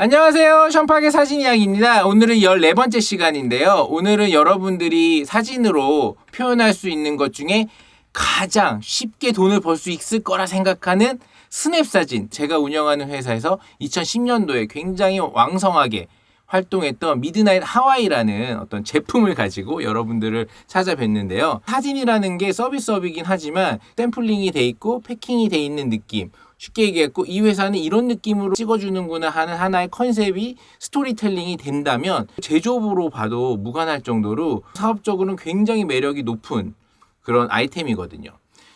안녕하세요. 션팍의 사진 이야기입니다. 오늘은 14번째 시간인데요. 오늘은 여러분들이 사진으로 표현할 수 있는 것 중에 가장 쉽게 돈을 벌 수 있을 거라 생각하는 스냅 사진, 제가 운영하는 회사에서 2010년도에 굉장히 왕성하게 활동했던 미드나잇 하와이라는 어떤 제품을 가지고 여러분들을 찾아뵀는데요. 사진이라는 게 서비스업이긴 하지만 샘플링이 돼 있고 패킹이 돼 있는 느낌, 쉽게 얘기했고 이 회사는 이런 느낌으로 찍어주는구나 하는 하나의 컨셉이 스토리텔링이 된다면 제조업으로 봐도 무관할 정도로 사업적으로는 굉장히 매력이 높은 그런 아이템이거든요.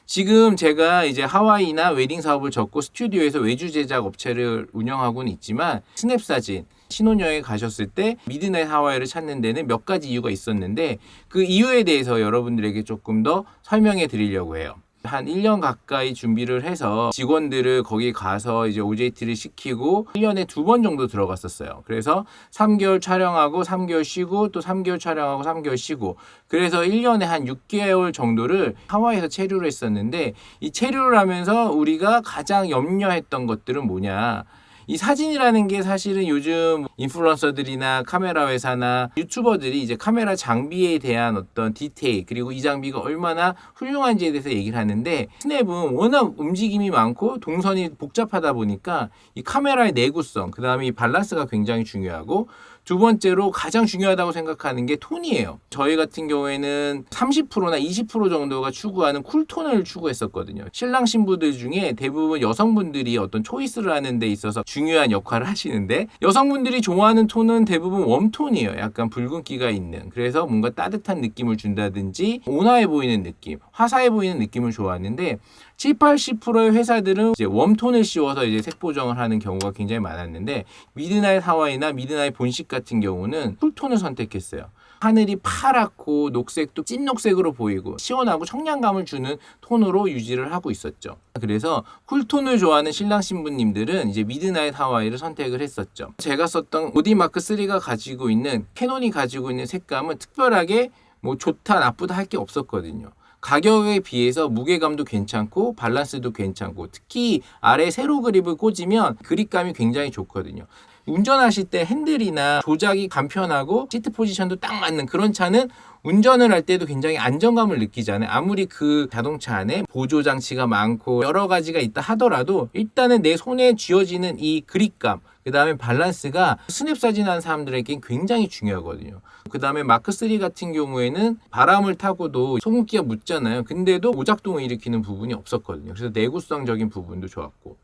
지금 제가 이제 하와이나 웨딩 사업을 접고 스튜디오에서 외주 제작 업체를 운영하고는 있지만 스냅 사진, 신혼여행 가셨을 때 미드나잇 하와이를 찾는 데는 몇 가지 이유가 있었는데 그 이유에 대해서 여러분들에게 조금 더 설명해 드리려고 해요. 한 1년 가까이 준비를 해서 직원들을 거기 가서 이제 OJT를 시키고 1년에 2번 정도 들어갔었어요. 그래서 3개월 촬영하고 3개월 쉬고 또 3개월 촬영하고 3개월 쉬고, 그래서 1년에 한 6개월 정도를 하와이에서 체류를 했었는데, 이 체류를 하면서 우리가 가장 염려했던 것들은 뭐냐, 이 사진이라는 게 사실은 요즘 인플루언서들이나 카메라 회사나 유튜버들이 이제 카메라 장비에 대한 어떤 디테일, 그리고 이 장비가 얼마나 훌륭한지에 대해서 얘기를 하는데, 스냅은 워낙 움직임이 많고 동선이 복잡하다 보니까 이 카메라의 내구성, 그 다음에 이 밸런스가 굉장히 중요하고, 두 번째로 가장 중요하다고 생각하는 게 톤이에요. 저희 같은 경우에는 30%나 20% 정도가 추구하는 쿨톤을 추구했었거든요. 신랑 신부들 중에 대부분 여성분들이 어떤 초이스를 하는 데 있어서 중요한 역할을 하시는데, 여성분들이 좋아하는 톤은 대부분 웜톤이에요. 약간 붉은기가 있는, 그래서 뭔가 따뜻한 느낌을 준다든지 온화해 보이는 느낌, 화사해 보이는 느낌을 좋아하는데, 70~80%의 회사들은 이제 웜톤을 씌워서 이제 색 보정을 하는 경우가 굉장히 많았는데, 미드나잇 하와이나 미드나잇 본식 같은 경우는 쿨톤을 선택했어요. 하늘이 파랗고 녹색도 찐 녹색으로 보이고 시원하고 청량감을 주는 톤으로 유지를 하고 있었죠. 그래서 쿨톤을 좋아하는 신랑 신부님들은 이제 미드나잇 하와이를 선택을 했었죠. 제가 썼던 오디마크 3가 가지고 있는, 캐논이 가지고 있는 색감은 특별하게 뭐 좋다 나쁘다 할 게 없었거든요. 가격에 비해서 무게감도 괜찮고 밸런스도 괜찮고, 특히 아래 세로 그립을 꽂으면 그립감이 굉장히 좋거든요. 운전하실 때 핸들이나 조작이 간편하고 시트 포지션도 딱 맞는 그런 차는 운전을 할 때도 굉장히 안정감을 느끼잖아요. 아무리 그 자동차 안에 보조 장치가 많고 여러 가지가 있다 하더라도 일단은 내 손에 쥐어지는 이 그립감, 그 다음에 밸런스가 스냅 사진하는 사람들에게 굉장히 중요하거든요. 그 다음에 마크 3 같은 경우에는 바람을 타고도 소금기가 묻잖아요. 근데도 오작동을 일으키는 부분이 없었거든요. 그래서 내구성적인 부분도 좋았고,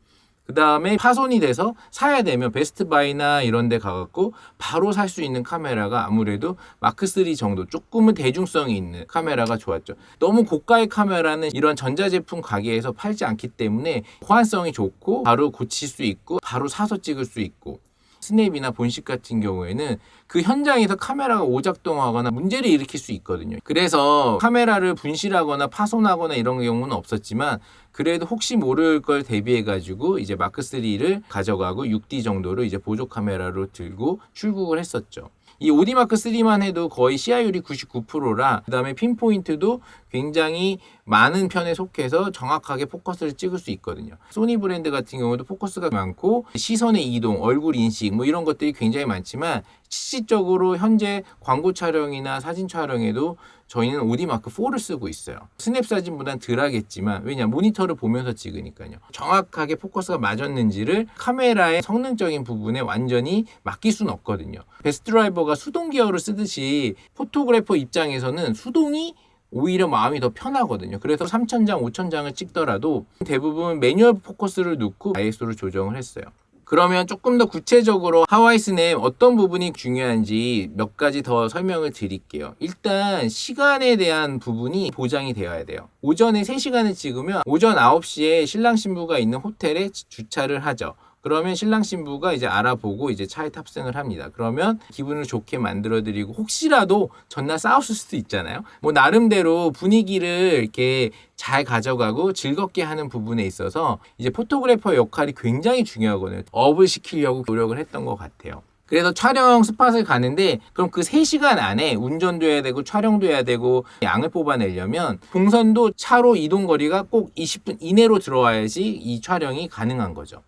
그 다음에 파손이 돼서 사야 되면 베스트바이나 이런 데 가갖고 바로 살 수 있는 카메라가 아무래도 마크3 정도, 조금은 대중성이 있는 카메라가 좋았죠. 너무 고가의 카메라는 이런 전자제품 가게에서 팔지 않기 때문에 호환성이 좋고 바로 고칠 수 있고 바로 사서 찍을 수 있고, 스냅이나 본식 같은 경우에는 그 현장에서 카메라가 오작동하거나 문제를 일으킬 수 있거든요. 그래서 카메라를 분실하거나 파손하거나 이런 경우는 없었지만, 그래도 혹시 모를 걸 대비해 가지고 이제 마크 3를 가져가고 6D 정도로 이제 보조 카메라로 들고 출국을 했었죠. 이 오디마크 3만 해도 거의 CI율이 99%라, 그 다음에 핀포인트도 굉장히 많은 편에 속해서 정확하게 포커스를 찍을 수 있거든요. 소니 브랜드 같은 경우도 포커스가 많고 시선의 이동, 얼굴 인식 뭐 이런 것들이 굉장히 많지만, 실질적으로 현재 광고 촬영이나 사진 촬영에도 저희는 오디마크 4를 쓰고 있어요. 스냅 사진보단 덜 하겠지만, 왜냐, 모니터를 보면서 찍으니까요. 정확하게 포커스가 맞았는지를 카메라의 성능적인 부분에 완전히 맡길 수는 없거든요. 베스트 드라이버가 수동 기어를 쓰듯이 포토그래퍼 입장에서는 수동이 오히려 마음이 더 편하거든요. 그래서 3000장, 5000장을 찍더라도 대부분 매뉴얼 포커스를 넣고 ISO를 조정을 했어요. 그러면 조금 더 구체적으로 하와이 스냅 어떤 부분이 중요한지 몇 가지 더 설명을 드릴게요. 일단 시간에 대한 부분이 보장이 되어야 돼요. 오전에 3시간을 찍으면 오전 9시에 신랑 신부가 있는 호텔에 주차를 하죠. 그러면 신랑 신부가 이제 알아보고 이제 차에 탑승을 합니다. 그러면 기분을 좋게 만들어드리고, 혹시라도 전날 싸웠을 수도 있잖아요. 뭐 나름대로 분위기를 이렇게 잘 가져가고 즐겁게 하는 부분에 있어서 이제 포토그래퍼의 역할이 굉장히 중요하거든요. 업을 시키려고 노력을 했던 것 같아요. 그래서 촬영 스팟을 가는데, 그럼 그 3시간 안에 운전도 해야 되고 촬영도 해야 되고 양을 뽑아내려면 동선도 차로 이동 거리가 꼭 20분 이내로 들어와야지 이 촬영이 가능한 거죠.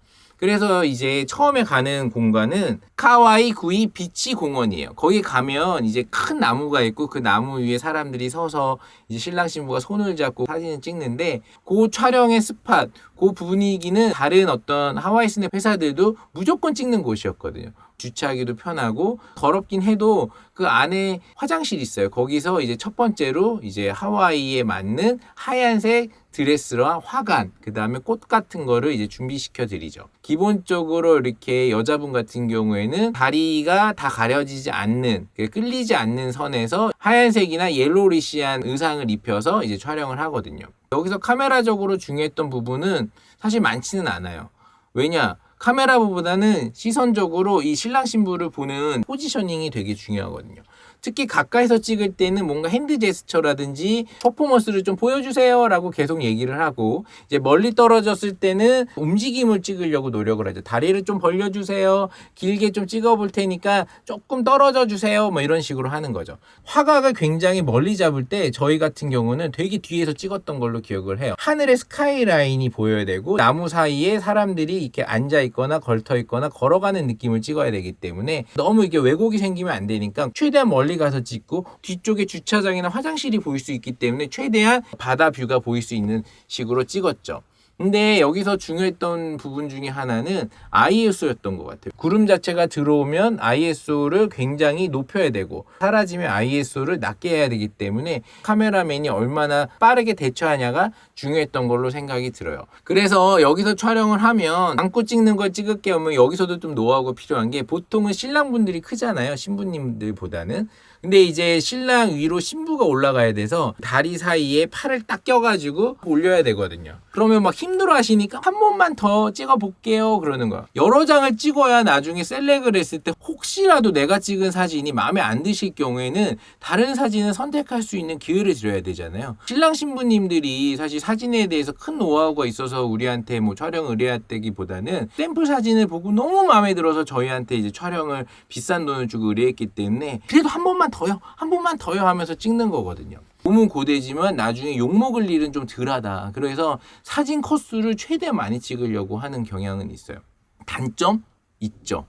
그래서 이제 처음에 가는 공간은 카와이 구이 비치 공원이에요. 거기 가면 이제 큰 나무가 있고 그 나무 위에 사람들이 서서 이제 신랑 신부가 손을 잡고 사진을 찍는데 그 촬영의 스팟, 그 분위기는 다른 어떤 하와이 스냅 회사들도 무조건 찍는 곳이었거든요. 주차하기도 편하고 더럽긴 해도 그 안에 화장실이 있어요. 거기서 이제 첫 번째로 이제 하와이에 맞는 하얀색 드레스랑 화관, 그 다음에 꽃 같은 거를 이제 준비시켜 드리죠. 기본적으로 이렇게 여자분 같은 경우에는 다리가 다 가려지지 않는, 끌리지 않는 선에서 하얀색이나 옐로리시한 의상을 입혀서 이제 촬영을 하거든요. 여기서 카메라적으로 중요했던 부분은 사실 많지는 않아요. 왜냐? 카메라보다는 시선적으로 이 신랑 신부를 보는 포지셔닝이 되게 중요하거든요. 특히 가까이서 찍을 때는 뭔가 핸드 제스처라든지 퍼포먼스를 좀 보여주세요 라고 계속 얘기를 하고, 이제 멀리 떨어졌을 때는 움직임을 찍으려고 노력을 하죠. 다리를 좀 벌려주세요, 길게 좀 찍어볼 테니까 조금 떨어져 주세요, 뭐 이런 식으로 하는 거죠. 화각을 굉장히 멀리 잡을 때 저희 같은 경우는 되게 뒤에서 찍었던 걸로 기억을 해요. 하늘의 스카이라인이 보여야 되고 나무 사이에 사람들이 이렇게 앉아있거나 걸터있거나 걸어가는 느낌을 찍어야 되기 때문에 너무 이게 왜곡이 생기면 안 되니까 최대한 멀리 가서 찍고, 뒤쪽에 주차장이나 화장실이 보일 수 있기 때문에 최대한 바다 뷰가 보일 수 있는 식으로 찍었죠. 근데 여기서 중요했던 부분 중에 하나는 ISO였던 것 같아요. 구름 자체가 들어오면 ISO를 굉장히 높여야 되고 사라지면 ISO를 낮게 해야 되기 때문에 카메라맨이 얼마나 빠르게 대처하냐가 중요했던 걸로 생각이 들어요. 그래서 여기서 촬영을 하면 안고 찍는 걸 찍을 게 없으면 여기서도 좀 노하우가 필요한 게, 보통은 신랑분들이 크잖아요, 신부님들보다는. 근데 이제 신랑 위로 신부가 올라가야 돼서 다리 사이에 팔을 딱 껴가지고 올려야 되거든요. 그러면 막 힘들어 하시니까 한 번만 더 찍어 볼게요 그러는 거야. 여러 장을 찍어야 나중에 셀렉을 했을 때 혹시라도 내가 찍은 사진이 마음에 안 드실 경우에는 다른 사진을 선택할 수 있는 기회를 드려야 되잖아요. 신랑 신부님들이 사실 사진에 대해서 큰 노하우가 있어서 우리한테 뭐 촬영 의뢰했다기보다는 샘플 사진을 보고 너무 마음에 들어서 저희한테 이제 촬영을 비싼 돈을 주고 의뢰했기 때문에 그래도 한 번만 더요 하면서 찍는 거거든요. 몸은 고되지만 나중에 욕먹을 일은 좀 덜하다. 그래서 사진 컷수를 최대한 많이 찍으려고 하는 경향은 있어요. 단점? 있죠.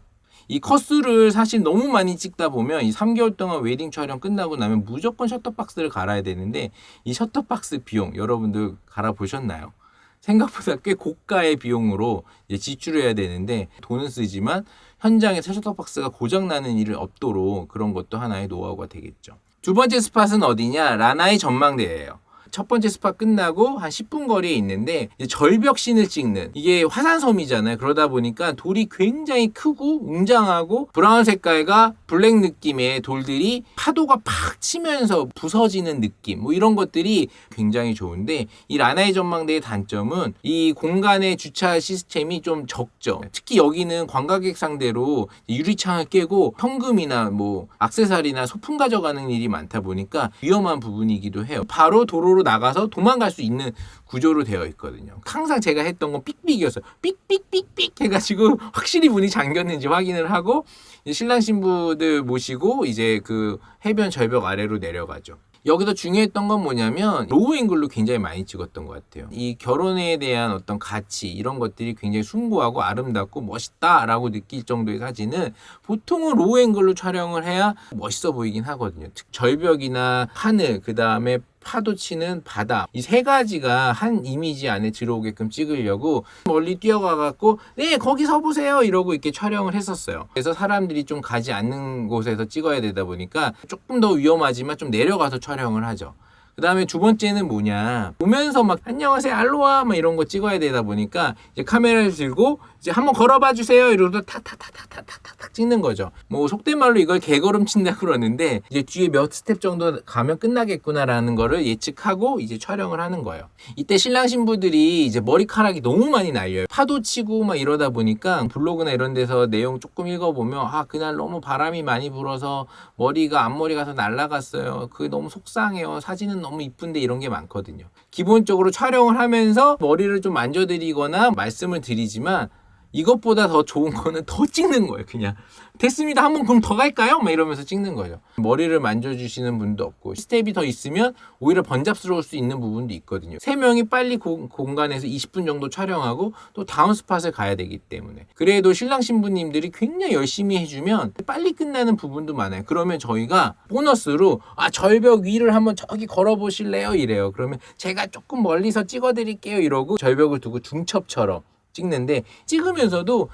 이 컷수를 사실 너무 많이 찍다 보면 이 3개월 동안 웨딩 촬영 끝나고 나면 무조건 셔터박스를 갈아야 되는데, 이 셔터박스 비용 여러분들 갈아보셨나요? 생각보다 꽤 고가의 비용으로 이제 지출해야 되는데 돈은 쓰지만 현장에 셔터박스가 고장나는 일이 없도록 그런 것도 하나의 노하우가 되겠죠. 두 번째 스팟은 어디냐? 라나이 전망대예요. 첫 번째 스팟 끝나고 한 10분 거리에 있는데 이제 절벽신을 찍는, 이게 화산섬이잖아요. 그러다 보니까 돌이 굉장히 크고 웅장하고 브라운 색깔과 블랙 느낌의 돌들이 파도가 팍 치면서 부서지는 느낌, 뭐 이런 것들이 굉장히 좋은데, 이 라나이 전망대의 단점은 이 공간의 주차 시스템이 좀 적죠. 특히 여기는 관광객 상대로 유리창을 깨고 현금이나 뭐 액세서리나 소품 가져가는 일이 많다 보니까 위험한 부분이기도 해요. 바로 도로로 나가서 도망갈 수 있는 구조로 되어 있거든요. 항상 제가 했던 건 삑삑이었어요. 삑삑삑삑 해가지고 확실히 문이 잠겼는지 확인을 하고 신랑 신부들 모시고 이제 그 해변 절벽 아래로 내려가죠. 여기서 중요했던 건 뭐냐면 로우 앵글로 굉장히 많이 찍었던 것 같아요. 이 결혼에 대한 어떤 가치, 이런 것들이 굉장히 숭고하고 아름답고 멋있다라고 느낄 정도의 사진은 보통은 로우 앵글로 촬영을 해야 멋있어 보이긴 하거든요. 절벽이나 하늘, 그 다음에 파도 치는 바다, 이 세 가지가 한 이미지 안에 들어오게끔 찍으려고 멀리 뛰어가갖고 네 거기 서보세요 이러고 이렇게 촬영을 했었어요. 그래서 사람들이 좀 가지 않는 곳에서 찍어야 되다 보니까 조금 더 위험하지만 좀 내려가서 촬영을 하죠. 그 다음에 두 번째는 뭐냐, 보면서 막 안녕하세요 알로하 막 이런 거 찍어야 되다 보니까 이제 카메라를 들고 이제 한번 걸어봐 주세요 이러고 탁탁탁탁탁탁탁 찍는 거죠. 뭐 속된 말로 이걸 개걸음 친다 그러는데 이제 뒤에 몇 스텝 정도 가면 끝나겠구나라는 거를 예측하고 이제 촬영을 하는 거예요. 이때 신랑 신부들이 이제 머리카락이 너무 많이 날려요. 파도 치고 막 이러다 보니까 블로그나 이런 데서 내용 조금 읽어보면 그날 너무 바람이 많이 불어서 머리가 앞머리가 다 날아갔어요. 그게 너무 속상해요. 사진은 너무 이쁜데 이런 게 많거든요. 기본적으로 촬영을 하면서 머리를 좀 만져드리거나 말씀을 드리지만 이것보다 더 좋은 거는 더 찍는 거예요. 그냥 됐습니다. 한번 그럼 더 갈까요? 막 이러면서 찍는 거죠. 머리를 만져주시는 분도 없고 스텝이 더 있으면 오히려 번잡스러울 수 있는 부분도 있거든요. 3명이 빨리 공간에서 20분 정도 촬영하고 또 다음 스팟을 가야 되기 때문에 그래도 신랑 신부님들이 굉장히 열심히 해주면 빨리 끝나는 부분도 많아요. 그러면 저희가 보너스로 절벽 위를 한번 저기 걸어보실래요? 이래요. 그러면 제가 조금 멀리서 찍어드릴게요. 이러고 절벽을 두고 중첩처럼 찍는데 찍으면서도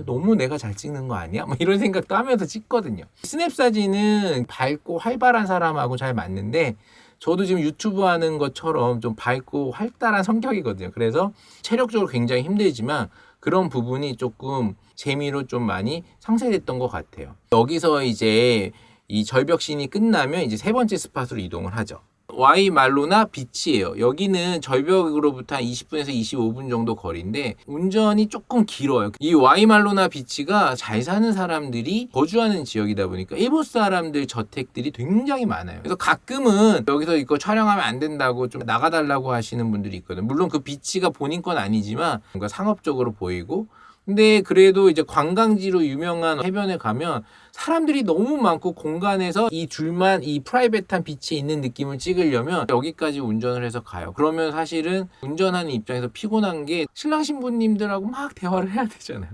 너무 내가 잘 찍는 거 아니야? 뭐 이런 생각도 하면서 찍거든요. 스냅 사진은 밝고 활발한 사람하고 잘 맞는데 저도 지금 유튜브 하는 것처럼 좀 밝고 활달한 성격이거든요. 그래서 체력적으로 굉장히 힘들지만 그런 부분이 조금 재미로 좀 많이 상쇄됐던 것 같아요. 여기서 이제 이 절벽신이 끝나면 이제 3번째 스팟으로 이동을 하죠. 와이말로나 비치예요. 여기는 절벽으로부터 한 20분에서 25분 정도 거리인데 운전이 조금 길어요. 이 와이말로나 비치가 잘 사는 사람들이 거주하는 지역이다 보니까 일본 사람들 저택들이 굉장히 많아요. 그래서 가끔은 여기서 이거 촬영하면 안 된다고 좀 나가달라고 하시는 분들이 있거든요. 물론 그 비치가 본인 건 아니지만 뭔가 상업적으로 보이고 근데 그래도 이제 관광지로 유명한 해변에 가면 사람들이 너무 많고 공간에서 이 둘만 이 프라이빗한 비치에 있는 느낌을 찍으려면 여기까지 운전을 해서 가요. 그러면 사실은 운전하는 입장에서 피곤한 게 신랑 신부님들하고 막 대화를 해야 되잖아요.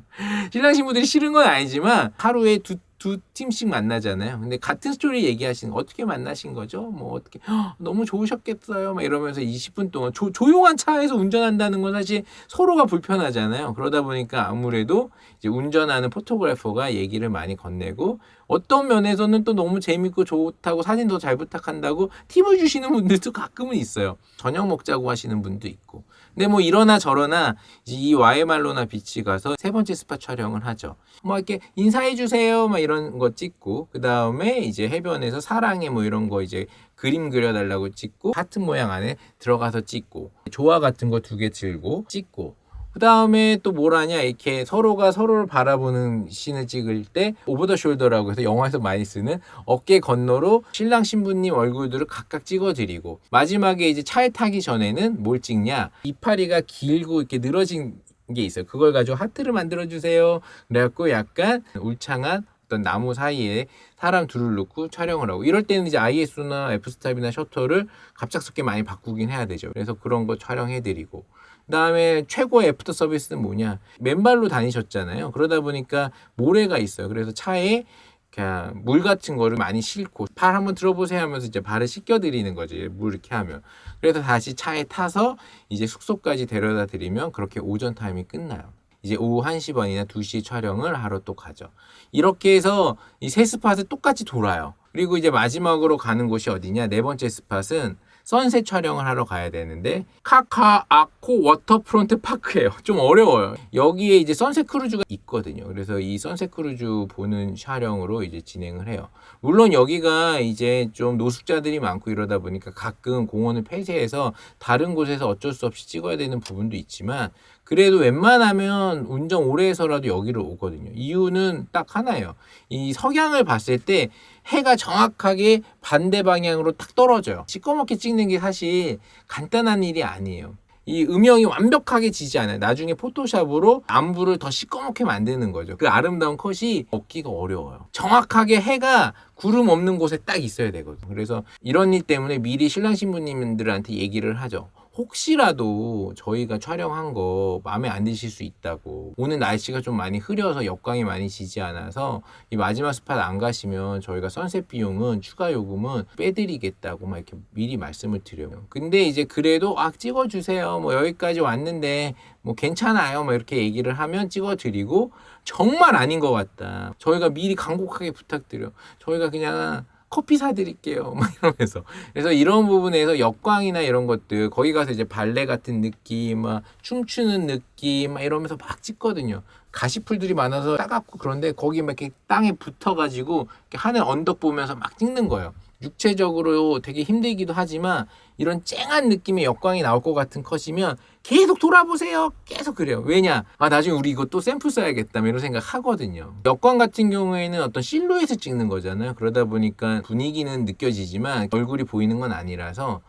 신랑 신부들이 싫은 건 아니지만 하루에 두 팀씩 만나잖아요. 근데 같은 스토리 얘기하시는 거 어떻게 만나신 거죠? 뭐 어떻게 너무 좋으셨겠어요. 막 이러면서 20분 동안 조용한 차에서 운전한다는 건 사실 서로가 불편하잖아요. 그러다 보니까 아무래도 이제 운전하는 포토그래퍼가 얘기를 많이 건네고 어떤 면에서는 또 너무 재밌고 좋다고 사진 더 잘 부탁한다고 팁을 주시는 분들도 가끔은 있어요. 저녁 먹자고 하시는 분도 있고. 근데 뭐 이러나 저러나 이제 이 와이말로나 비치 가서 3번째 스팟 촬영을 하죠. 뭐 이렇게 인사해 주세요 막 이런 거 찍고 그 다음에 이제 해변에서 사랑해 뭐 이런 거 이제 그림 그려달라고 찍고 하트 모양 안에 들어가서 찍고 조화 같은 거 2개 들고 찍고 그 다음에 또 뭘 하냐 이렇게 서로가 서로를 바라보는 씬을 찍을 때 오버 더 숄더라고 해서 영화에서 많이 쓰는 어깨 건너로 신랑 신부님 얼굴들을 각각 찍어드리고 마지막에 이제 차에 타기 전에는 뭘 찍냐 이파리가 길고 이렇게 늘어진 게 있어요. 그걸 가지고 하트를 만들어 주세요. 그래갖고 약간 울창한 어떤 나무 사이에 사람 둘을 놓고 촬영을 하고 이럴 때는 이제 ISO나 F스탑이나 셔터를 갑작스럽게 많이 바꾸긴 해야 되죠. 그래서 그런 거 촬영해드리고 그다음에 최고의 애프터 서비스는 뭐냐 맨발로 다니셨잖아요. 그러다 보니까 모래가 있어요. 그래서 차에 그냥 물 같은 거를 많이 싣고 발 한번 들어보세요 하면서 이제 발을 씻겨드리는 거지. 물 이렇게 하면. 그래서 다시 차에 타서 이제 숙소까지 데려다 드리면 그렇게 오전 타임이 끝나요. 이제 오후 1시 반이나 2시 촬영을 하러 또 가죠. 이렇게 해서 이 3스팟을 똑같이 돌아요. 그리고 이제 마지막으로 가는 곳이 어디냐? 4번째 스팟은 선셋 촬영을 하러 가야 되는데 카카아코 워터프론트 파크예요. 좀 어려워요. 여기에 이제 선셋 크루즈가 있거든요. 그래서 이 선셋 크루즈 보는 촬영으로 이제 진행을 해요. 물론 여기가 이제 좀 노숙자들이 많고 이러다 보니까 가끔 공원을 폐쇄해서 다른 곳에서 어쩔 수 없이 찍어야 되는 부분도 있지만 그래도 웬만하면 운전 오래 해서라도 여기로 오거든요. 이유는 딱 하나예요. 이 석양을 봤을 때 해가 정확하게 반대 방향으로 딱 떨어져요. 시꺼멓게 찍는 게 사실 간단한 일이 아니에요. 이 음영이 완벽하게 지지 않아요. 나중에 포토샵으로 안부를 더 시꺼멓게 만드는 거죠. 그 아름다운 컷이 얻기가 어려워요. 정확하게 해가 구름 없는 곳에 딱 있어야 되거든요. 그래서 이런 일 때문에 미리 신랑 신부님들한테 얘기를 하죠. 혹시라도 저희가 촬영한 거 마음에 안 드실 수 있다고 오늘 날씨가 좀 많이 흐려서 역광이 많이 지지 않아서 이 마지막 스팟 안 가시면 저희가 선셋 비용은 추가 요금은 빼드리겠다고 막 이렇게 미리 말씀을 드려요. 근데 이제 그래도 찍어주세요 뭐 여기까지 왔는데 뭐 괜찮아요 뭐 이렇게 얘기를 하면 찍어드리고 정말 아닌 것 같다 저희가 미리 간곡하게 부탁드려 저희가 그냥 커피 사드릴게요. 막 이러면서. 그래서 이런 부분에서 역광이나 이런 것들, 거기 가서 이제 발레 같은 느낌, 막 춤추는 느낌, 막 이러면서 막 찍거든요. 가시풀들이 많아서 따갑고 그런데 거기 막 이렇게 땅에 붙어가지고 이렇게 하늘 언덕 보면서 막 찍는 거예요. 육체적으로 되게 힘들기도 하지만 이런 쨍한 느낌의 역광이 나올 것 같은 컷이면 계속 돌아보세요. 계속 그래요. 왜냐? 나중에 우리 이거 또 샘플 써야겠다. 이런 생각 하거든요. 역광 같은 경우에는 어떤 실루엣을 찍는 거잖아요. 그러다 보니까 분위기는 느껴지지만 얼굴이 보이는 건 아니라서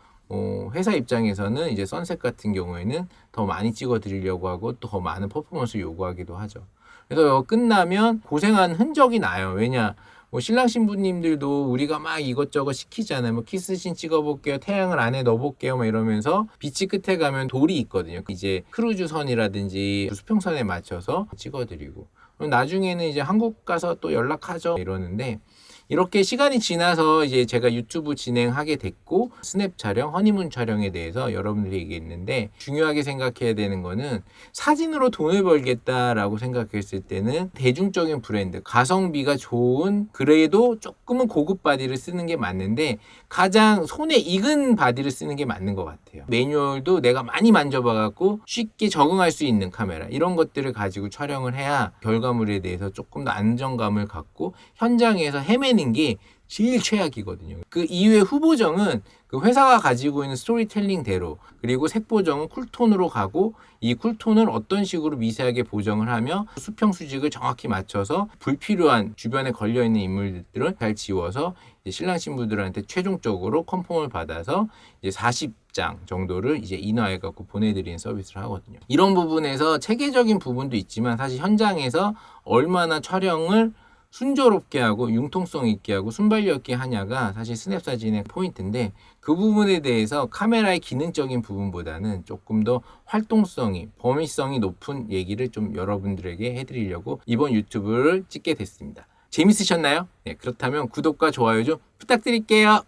회사 입장에서는 이제 선셋 같은 경우에는 더 많이 찍어 드리려고 하고 또 더 많은 퍼포먼스 요구하기도 하죠. 그래서 끝나면 고생한 흔적이 나요. 왜냐? 신랑 신부님들도 우리가 막 이것저것 시키잖아요. 키스신 찍어볼게요. 태양을 안에 넣어볼게요. 막 이러면서 비치 끝에 가면 돌이 있거든요. 이제 크루즈선이라든지 수평선에 맞춰서 찍어드리고. 그럼 나중에는 이제 한국 가서 또 연락하죠. 이러는데 이렇게 시간이 지나서 이제 제가 유튜브 진행하게 됐고 스냅 촬영, 허니문 촬영에 대해서 여러분들이 얘기했는데 중요하게 생각해야 되는 거는 사진으로 돈을 벌겠다라고 생각했을 때는 대중적인 브랜드, 가성비가 좋은 그래도 조금은 고급 바디를 쓰는 게 맞는데 가장 손에 익은 바디를 쓰는 게 맞는 것 같아요. 매뉴얼도 내가 많이 만져봐갖고 쉽게 적응할 수 있는 카메라 이런 것들을 가지고 촬영을 해야 결과물에 대해서 조금 더 안정감을 갖고 현장에서 헤매는 게 제일 최악이거든요. 그 이후에 후보정은 그 회사가 가지고 있는 스토리텔링대로 그리고 색보정은 쿨톤으로 가고 이 쿨톤을 어떤 식으로 미세하게 보정을 하며 수평 수직을 정확히 맞춰서 불필요한 주변에 걸려있는 인물들은 잘 지워서 이제 신랑 신부들한테 최종적으로 컨펌을 받아서 이제 40장 정도를 이제 인화해 갖고 보내드리는 서비스를 하거든요. 이런 부분에서 체계적인 부분도 있지만 사실 현장에서 얼마나 촬영을 순조롭게 하고 융통성 있게 하고 순발력 있게 하냐가 사실 스냅 사진의 포인트인데 그 부분에 대해서 카메라의 기능적인 부분보다는 조금 더 활동성이 범위성이 높은 얘기를 좀 여러분들에게 해드리려고 이번 유튜브를 찍게 됐습니다. 재밌으셨나요? 네, 그렇다면 구독과 좋아요 좀 부탁드릴게요.